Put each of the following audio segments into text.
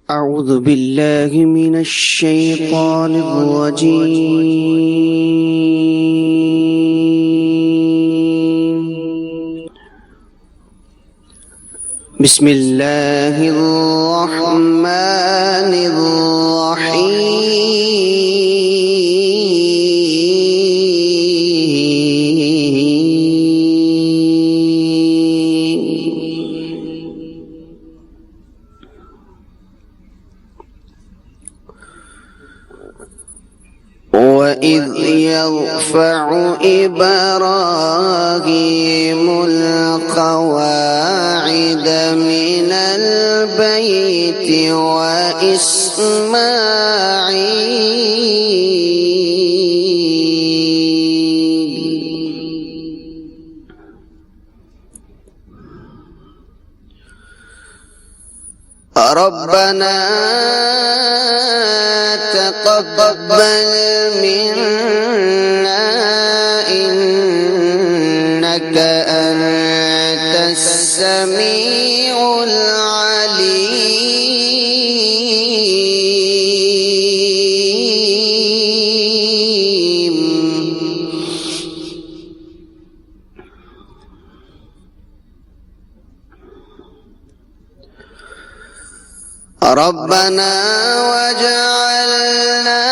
أعوذ بالله من الشيطان الرجيم. بسم الله الرحمن الرحيم. وإذ يرفع إبراهيم القواعد من البيت ربنا تقبل منا إنك أنت السميع العليم. ربنا واجعلنا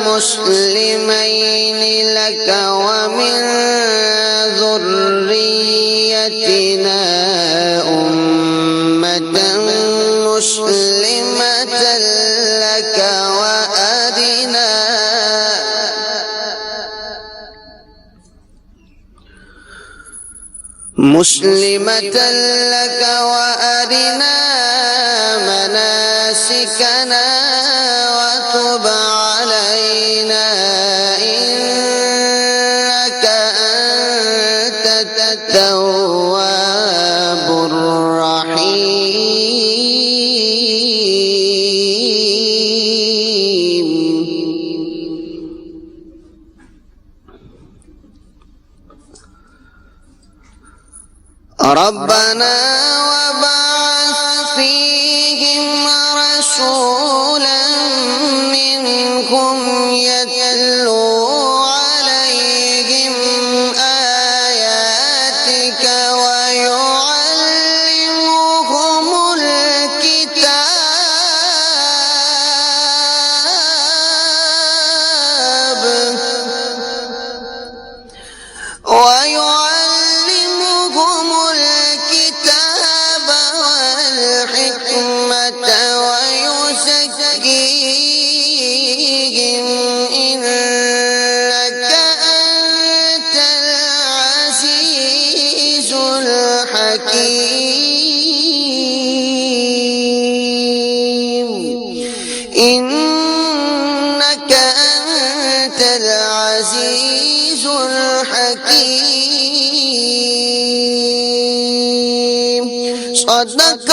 مسلمين لك ومن ذريتنا أمة مسلمة لك وأرنا مناسكنا وتب علينا إنك أنت التواب الرحيم. ربنا وابعث فيهم رسولا منهم يتلو عليهم آياتك ويعلمهم الكتاب والحكمة ويزكيهم إنك أنت العزيز الحكيم. إنك أنت العزيز الحكيم. صدق